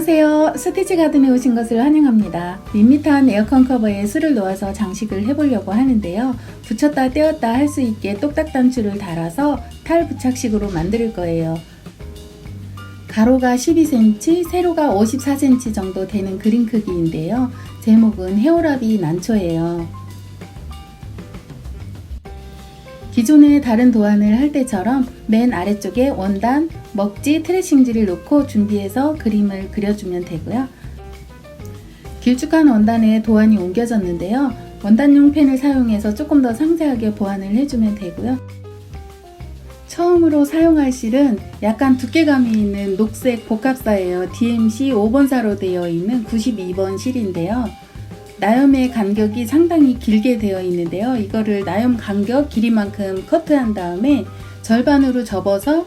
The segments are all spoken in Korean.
안녕하세요. 스티치 가든에 오신 것을 환영합니다. 밋밋한 에어컨 커버에 술을 놓아서 장식을 해보려고 하는데요. 붙였다 떼었다 할 수 있게 똑딱 단추를 달아서 탈 부착식으로 만들 거예요. 가로가 12cm, 세로가 54cm 정도 되는 그림 크기인데요. 제목은 해오라비 난초예요. 기존의 다른 도안을 할 때처럼 맨 아래쪽에 원단, 먹지, 트레싱지를 놓고 준비해서 그림을 그려주면 되고요. 길쭉한 원단에 도안이 옮겨졌는데요. 원단용 펜을 사용해서 조금 더 상세하게 보완을 해주면 되고요. 처음으로 사용할 실은 약간 두께감이 있는 녹색 복합사예요. DMC 5번사로 되어 있는 92번 실인데요. 나염의 간격이 상당히 길게 되어 있는데요. 이거를 나염 간격 길이만큼 커트한 다음에 절반으로 접어서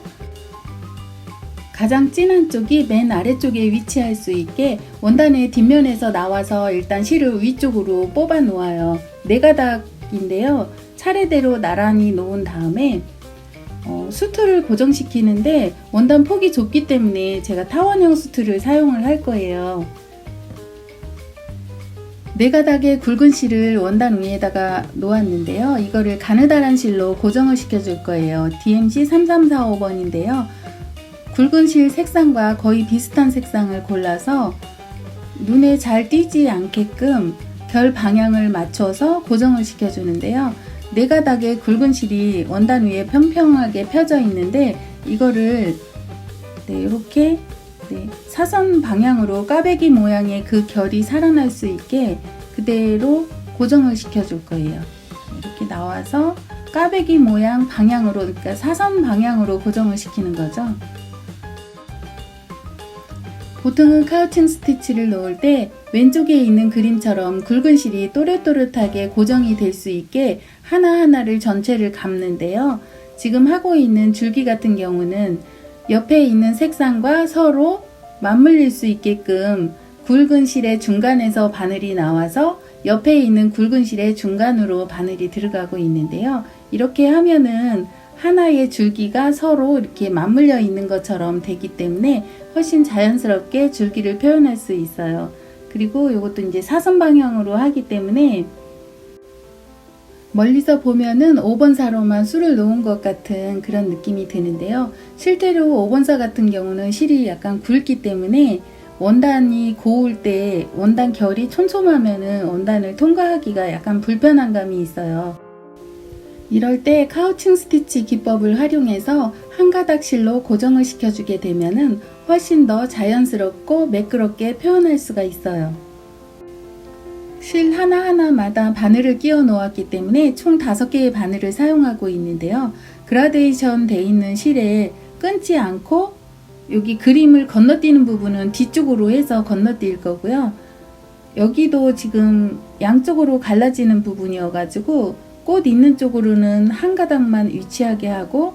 가장 진한 쪽이 맨 아래쪽에 위치할 수 있게 원단의 뒷면에서 나와서 일단 실을 위쪽으로 뽑아 놓아요. 4가닥인데요. 차례대로 나란히 놓은 다음에 수트를 고정시키는데 원단 폭이 좁기 때문에 제가 타원형 수트를 사용을 할 거예요. 4가닥의 굵은 실을 원단 위에다가 놓았는데요. 이거를 가느다란 실로 고정을 시켜줄 거예요. DMC 3345번인데요. 굵은 실 색상과 거의 비슷한 색상을 골라서 눈에 잘 띄지 않게끔 결 방향을 맞춰서 고정을 시켜주는데요. 4가닥의 굵은 실이 원단 위에 평평하게 펴져 있는데 이거를 이렇게 사선 방향으로 까베기 모양의 그 결이 살아날 수 있게 그대로 고정을 시켜줄 거예요. 이렇게 나와서 까베기 모양 방향으로, 그러니까 사선 방향으로 고정을 시키는 거죠. 보통은 카우칭 스티치를 놓을 때 왼쪽에 있는 그림처럼 굵은 실이 또렷또렷하게 고정이 될 수 있게 하나하나를 전체를 감는데요. 지금 하고 있는 줄기 같은 경우는 옆에 있는 색상과 서로 맞물릴 수 있게끔 굵은 실의 중간에서 바늘이 나와서 옆에 있는 굵은 실의 중간으로 바늘이 들어가고 있는데요. 이렇게 하면은 하나의 줄기가 서로 이렇게 맞물려 있는 것처럼 되기 때문에 훨씬 자연스럽게 줄기를 표현할 수 있어요. 그리고 이것도 이제 사선 방향으로 하기 때문에 멀리서 보면은 5번사로만 술을 놓은 것 같은 그런 느낌이 드는데요. 실제로 5번사 같은 경우는 실이 약간 굵기 때문에 원단이 고울 때 원단 결이 촘촘하면은 원단을 통과하기가 약간 불편한 감이 있어요. 이럴 때 카우칭 스티치 기법을 활용해서 한 가닥 실로 고정을 시켜주게 되면은 훨씬 더 자연스럽고 매끄럽게 표현할 수가 있어요. 실 하나하나마다 바늘을 끼워 놓았기 때문에 총 5개의 바늘을 사용하고 있는데요. 그라데이션 돼 있는 실에 끊지 않고 여기 그림을 건너뛰는 부분은 뒤쪽으로 해서 건너뛸 거고요. 여기도 지금 양쪽으로 갈라지는 부분이어 가지고 꽃 있는 쪽으로는 한 가닥만 위치하게 하고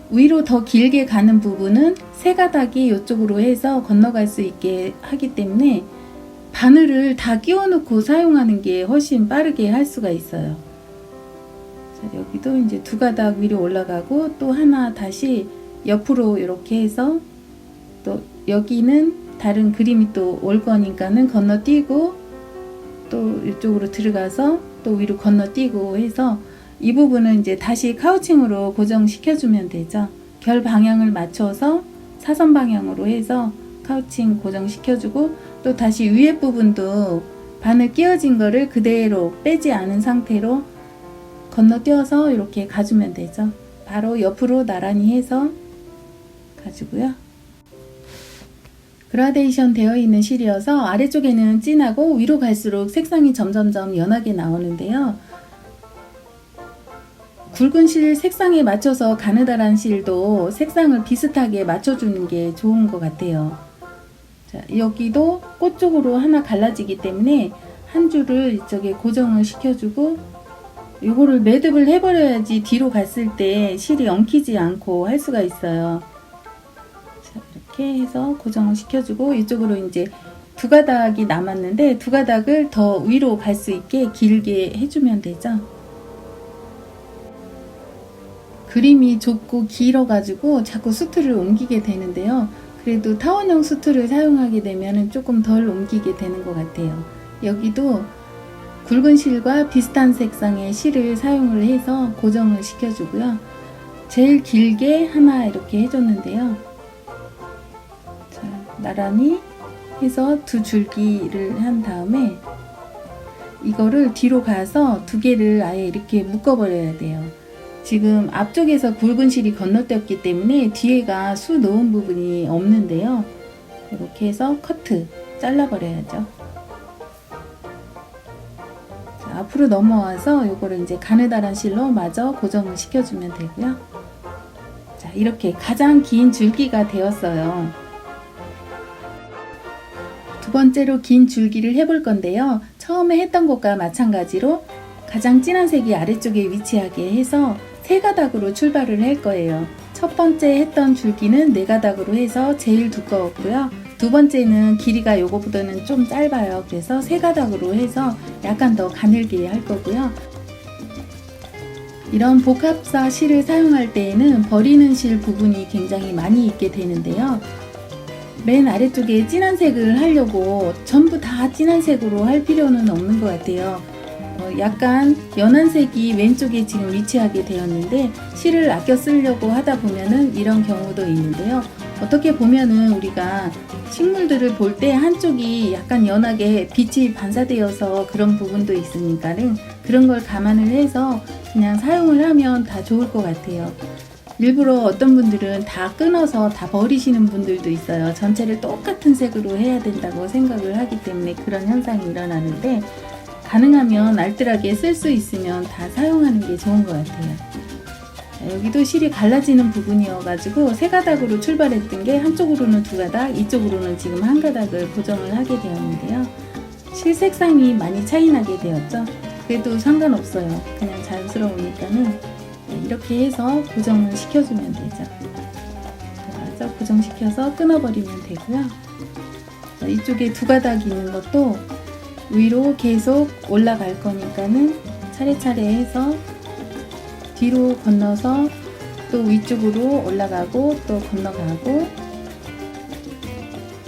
위로 더 길게 가는 부분은 3가닥이 이쪽으로 해서 건너갈 수 있게 하기 때문에 바늘을 다 끼워 놓고 사용하는 게 훨씬 빠르게 할 수가 있어요. 자, 여기도 이제 2가닥 위로 올라가고 또 하나 다시 옆으로 이렇게 해서 또 여기는 다른 그림이 또 올 거니까는 건너뛰고 또 이쪽으로 들어가서 또 위로 건너뛰고 해서 이 부분은 이제 다시 카우칭으로 고정시켜주면 되죠. 결 방향을 맞춰서 사선 방향으로 해서 카우칭 고정시켜주고 또 다시 위에 부분도 바늘 끼워진 거를 그대로 빼지 않은 상태로 건너뛰어서 이렇게 가주면 되죠. 바로 옆으로 나란히 해서 가지고요. 그라데이션 되어 있는 실이어서 아래쪽에는 진하고 위로 갈수록 색상이 점점점 연하게 나오는데요. 굵은 실 색상에 맞춰서 가느다란 실도 색상을 비슷하게 맞춰주는 게 좋은 것 같아요. 자, 여기도 꽃 쪽으로 하나 갈라지기 때문에 한 줄을 이쪽에 고정을 시켜주고 이거를 매듭을 해버려야지 뒤로 갔을 때 실이 엉키지 않고 할 수가 있어요. 자, 이렇게 해서 고정을 시켜주고 이쪽으로 이제 2가닥이 남았는데 2가닥을 더 위로 갈 수 있게 길게 해주면 되죠. 그림이 좁고 길어 가지고 자꾸 수트를 옮기게 되는데요. 그래도 타원형 수트를 사용하게 되면 조금 덜 옮기게 되는 것 같아요. 여기도 굵은 실과 비슷한 색상의 실을 사용을 해서 고정을 시켜주고요. 제일 길게 하나 이렇게 해줬는데요. 자, 나란히 해서 두 줄기를 한 다음에 이거를 뒤로 가서 두 개를 아예 이렇게 묶어버려야 돼요. 지금 앞쪽에서 굵은 실이 건너뛰었기 때문에 뒤에가 수 놓은 부분이 없는데요. 이렇게 해서 커트 잘라버려야죠. 자, 앞으로 넘어와서 이거를 이제 가느다란 실로 마저 고정을 시켜주면 되고요. 자, 이렇게 가장 긴 줄기가 되었어요. 두 번째로 긴 줄기를 해볼 건데요. 처음에 했던 것과 마찬가지로 가장 진한 색이 아래쪽에 위치하게 해서 세 가닥으로 출발을 할 거예요. 첫 번째 했던 줄기는 네 가닥으로 해서 제일 두꺼웠고요. 두 번째는 길이가 요거보다는 좀 짧아요. 그래서 세 가닥으로 해서 약간 더 가늘게 할 거고요. 이런 복합사 실을 사용할 때에는 버리는 실 부분이 굉장히 많이 있게 되는데요. 맨 아래쪽에 진한 색을 하려고 전부 다 진한 색으로 할 필요는 없는 것 같아요. 약간 연한 색이 왼쪽에 지금 위치하게 되었는데 실을 아껴 쓰려고 하다 보면은 이런 경우도 있는데요. 어떻게 보면은 우리가 식물들을 볼 때 한쪽이 약간 연하게 빛이 반사되어서 그런 부분도 있으니까는 그런 걸 감안을 해서 그냥 사용을 하면 다 좋을 것 같아요. 일부러 어떤 분들은 다 끊어서 다 버리시는 분들도 있어요. 전체를 똑같은 색으로 해야 된다고 생각을 하기 때문에 그런 현상이 일어나는데 가능하면 알뜰하게 쓸 수 있으면 다 사용하는 게 좋은 것 같아요. 자, 여기도 실이 갈라지는 부분이어가지고 세 가닥으로 출발했던 게 한쪽으로는 두 가닥, 이쪽으로는 지금 한 가닥을 고정을 하게 되었는데요. 실 색상이 많이 차이 나게 되었죠. 그래도 상관없어요. 그냥 자연스러우니까는 이렇게 해서 고정을 시켜주면 되죠. 그래서 고정시켜서 끊어버리면 되고요. 자, 이쪽에 두 가닥 있는 것도 위로 계속 올라갈 거니까는 차례차례 해서 뒤로 건너서 또 위쪽으로 올라가고 또 건너가고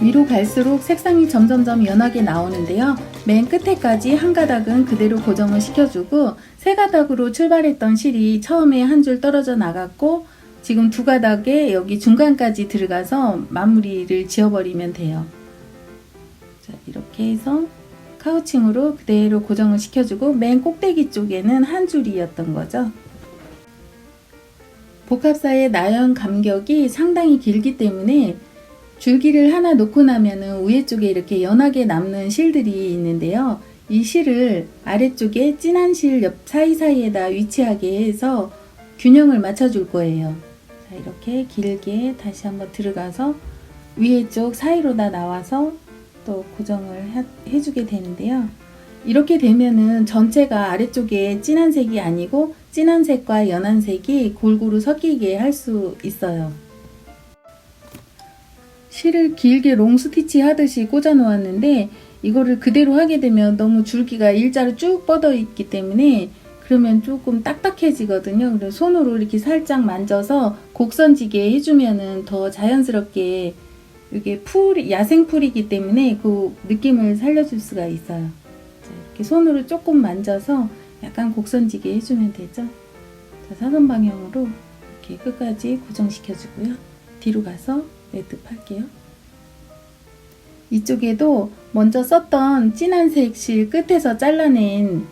위로 갈수록 색상이 점점점 연하게 나오는데요. 맨 끝에까지 한 가닥은 그대로 고정을 시켜주고 세 가닥으로 출발했던 실이 처음에 한 줄 떨어져 나갔고 지금 두 가닥에 여기 중간까지 들어가서 마무리를 지어버리면 돼요. 자, 이렇게 해서 카우칭으로 그대로 고정을 시켜주고 맨 꼭대기 쪽에는 한 줄이었던 거죠. 복합사의 나연 간격이 상당히 길기 때문에 줄기를 하나 놓고 나면은 위에 쪽에 이렇게 연하게 남는 실들이 있는데요. 이 실을 아래쪽에 진한 실 옆 사이사이에다 위치하게 해서 균형을 맞춰줄 거예요. 자, 이렇게 길게 다시 한번 들어가서 위에 쪽 사이로다 나와서 또 고정을 해주게 되는데요. 이렇게 되면은 전체가 아래쪽에 진한 색이 아니고 진한 색과 연한 색이 골고루 섞이게 할 수 있어요. 실을 길게 롱스티치 하듯이 꽂아 놓았는데 이거를 그대로 하게 되면 너무 줄기가 일자로 쭉 뻗어 있기 때문에 그러면 조금 딱딱해지거든요. 그래서 손으로 이렇게 살짝 만져서 곡선지게 해주면은 더 자연스럽게 이게 야생 풀이기 때문에 그 느낌을 살려줄 수가 있어요. 자, 이렇게 손으로 조금 만져서 약간 곡선지게 해주면 되죠. 자, 사선 방향으로 이렇게 끝까지 고정시켜 주고요. 뒤로 가서 매듭할게요. 이쪽에도 먼저 썼던 진한색 실 끝에서 잘라낸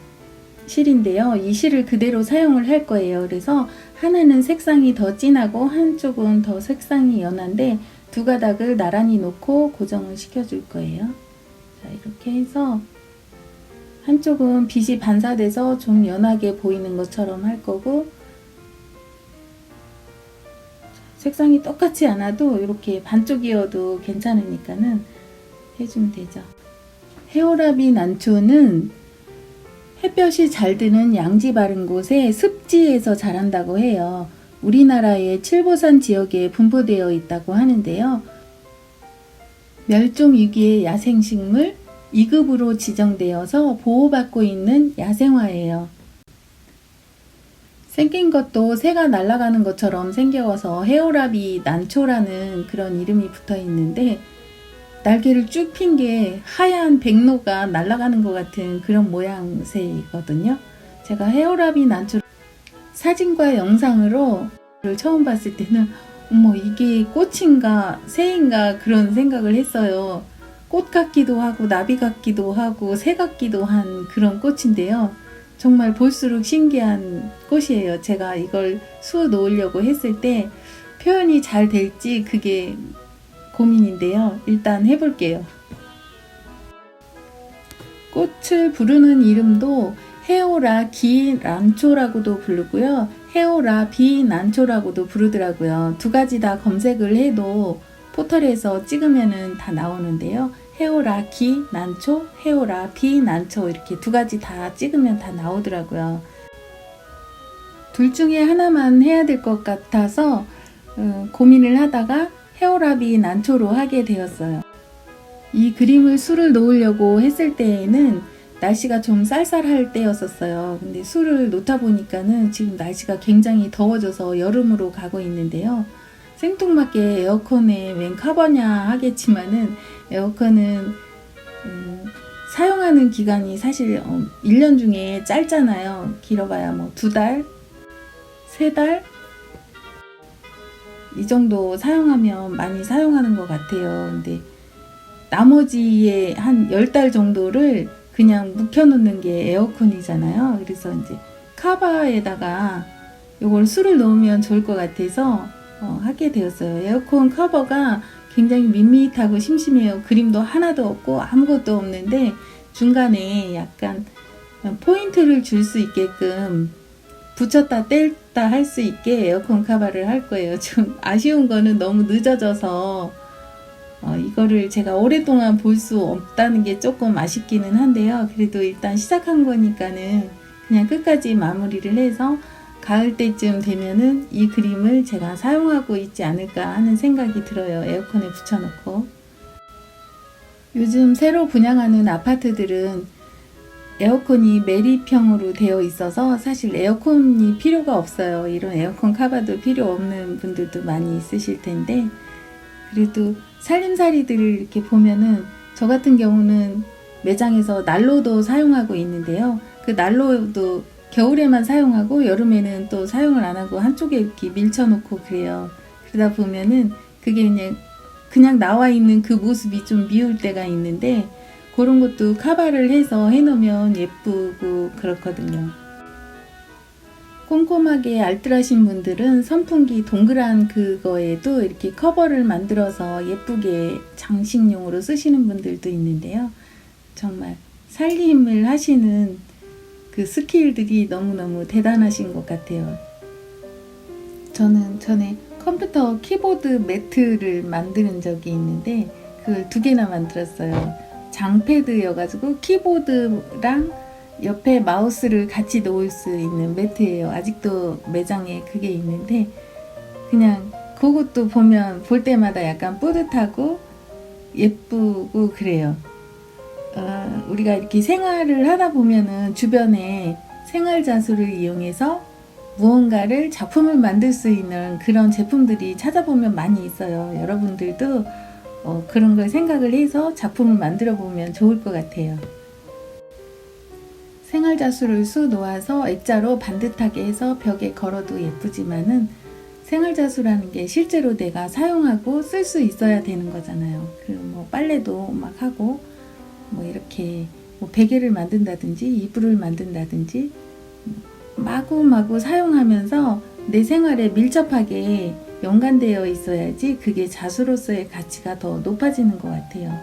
실인데요. 이 실을 그대로 사용을 할 거예요. 그래서 하나는 색상이 더 진하고 한쪽은 더 색상이 연한데 두 가닥을 나란히 놓고 고정을 시켜줄 거예요. 자, 이렇게 해서 한쪽은 빛이 반사돼서 좀 연하게 보이는 것처럼 할 거고 색상이 똑같지 않아도 이렇게 반쪽이어도 괜찮으니까는 해주면 되죠. 헤어라비 난초는 햇볕이 잘 드는 양지 바른 곳에 습지에서 자란다고 해요. 우리나라의 칠보산 지역에 분포되어 있다고 하는데요. 멸종 위기의 야생식물 2급으로 지정되어서 보호받고 있는 야생화예요. 생긴 것도 새가 날아가는 것처럼 생겨서 헤어라비 난초라는 그런 이름이 붙어 있는데, 날개를 쭉 핀 게 하얀 백로가 날아가는 것 같은 그런 모양새이거든요. 제가 헤어라비 난초 사진과 영상으로 처음 봤을 때는 어머, 이게 꽃인가 새인가 그런 생각을 했어요. 꽃 같기도 하고 나비 같기도 하고 새 같기도 한 그런 꽃인데요. 정말 볼수록 신기한 꽃이에요. 제가 이걸 수어 놓으려고 했을 때 표현이 잘 될지 그게 고민인데요. 일단 해볼게요. 꽃을 부르는 이름도 헤오라 기란초라고도 부르고요. 헤오라 비난초라고도 부르더라고요. 두 가지 다 검색을 해도 포털에서 찍으면은 다 나오는데요. 헤오라 기난초, 헤오라 비난초 이렇게 두 가지 다 찍으면 다 나오더라고요. 둘 중에 하나만 해야 될 것 같아서 고민을 하다가 헤오라비 난초로 하게 되었어요. 이 그림을 술을 놓으려고 했을 때에는 날씨가 좀 쌀쌀할 때였었어요. 근데 술을 놓다 보니까는 지금 날씨가 굉장히 더워져서 여름으로 가고 있는데요. 생뚱맞게 에어컨에 웬 커버냐 하겠지만은 에어컨은 사용하는 기간이 사실 1년 중에 짧잖아요. 길어봐야 뭐 2달, 3달 이 정도 사용하면 많이 사용하는 것 같아요. 근데 나머지의 한 10달 정도를 그냥 묵혀놓는 게 에어컨이잖아요. 그래서 이제 커버에다가 이걸 술을 넣으면 좋을 것 같아서 하게 되었어요. 에어컨 커버가 굉장히 밋밋하고 심심해요. 그림도 하나도 없고 아무것도 없는데 중간에 약간 포인트를 줄 수 있게끔 붙였다 뗐다 할 수 있게 에어컨 커버를 할 거예요. 좀 아쉬운 거는 너무 늦어져서 이거를 제가 오랫동안 볼 수 없다는 게 조금 아쉽기는 한데요. 그래도 일단 시작한 거니까는 그냥 끝까지 마무리를 해서 가을 때쯤 되면은 이 그림을 제가 사용하고 있지 않을까 하는 생각이 들어요. 에어컨에 붙여놓고. 요즘 새로 분양하는 아파트들은 에어컨이 매립형으로 되어 있어서 사실 에어컨이 필요가 없어요. 이런 에어컨 커버도 필요 없는 분들도 많이 있으실 텐데, 그래도 살림살이들을 이렇게 보면은 저 같은 경우는 매장에서 난로도 사용하고 있는데요. 그 난로도 겨울에만 사용하고 여름에는 또 사용을 안 하고 한쪽에 이렇게 밀쳐놓고 그래요. 그러다 보면은 그게 그냥 나와 있는 그 모습이 좀 미울 때가 있는데, 그런 것도 커버를 해서 해놓으면 예쁘고 그렇거든요. 꼼꼼하게 알뜰하신 분들은 선풍기 동그란 그거에도 이렇게 커버를 만들어서 예쁘게 장식용으로 쓰시는 분들도 있는데요. 정말 살림을 하시는 그 스킬들이 너무너무 대단하신 것 같아요. 저는 전에 컴퓨터 키보드 매트를 만드는 적이 있는데 그걸 2개나 만들었어요. 장패드여가지고 키보드랑 옆에 마우스를 같이 놓을 수 있는 매트예요. 아직도 매장에 그게 있는데 그냥 그것도 보면 볼 때마다 약간 뿌듯하고 예쁘고 그래요. 우리가 이렇게 생활을 하다 보면은 주변에 생활자수를 이용해서 무언가를 작품을 만들 수 있는 그런 제품들이 찾아보면 많이 있어요. 여러분들도 그런 걸 생각을 해서 작품을 만들어 보면 좋을 것 같아요. 생활자수를 수 놓아서 액자로 반듯하게 해서 벽에 걸어도 예쁘지만은 생활자수라는 게 실제로 내가 사용하고 쓸 수 있어야 되는 거잖아요. 뭐 빨래도 막 하고 뭐 이렇게 뭐 베개를 만든다든지 이불을 만든다든지 마구마구 사용하면서 내 생활에 밀접하게 연관되어 있어야지 그게 자수로서의 가치가 더 높아지는 것 같아요.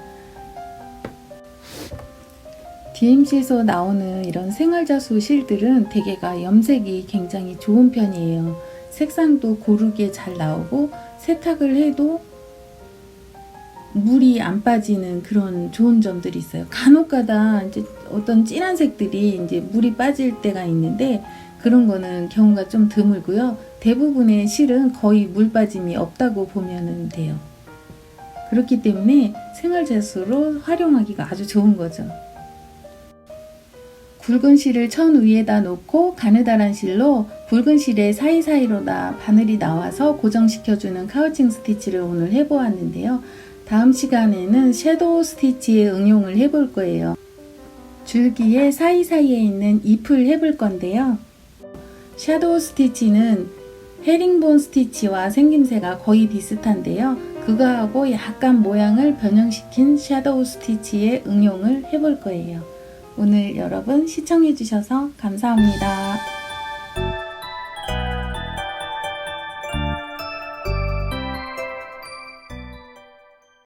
DMC에서 나오는 이런 생활자수 실들은 대개가 염색이 굉장히 좋은 편이에요. 색상도 고르게 잘 나오고 세탁을 해도 물이 안 빠지는 그런 좋은 점들이 있어요. 간혹가다 이제 어떤 진한 색들이 이제 물이 빠질 때가 있는데 그런 거는 경우가 좀 드물고요. 대부분의 실은 거의 물 빠짐이 없다고 보면 돼요. 그렇기 때문에 생활자수로 활용하기가 아주 좋은 거죠. 굵은 실을 천 위에다 놓고 가느다란 실로 굵은 실의 사이사이로다 바늘이 나와서 고정시켜주는 카우칭 스티치를 오늘 해보았는데요. 다음 시간에는 섀도우 스티치의 응용을 해볼 거예요. 줄기의 사이사이에 있는 잎을 해볼 건데요. 섀도우 스티치는 헤링본 스티치와 생김새가 거의 비슷한데요. 그거하고 약간 모양을 변형시킨 섀도우 스티치의 응용을 해볼 거예요. 오늘 여러분 시청해 주셔서 감사합니다.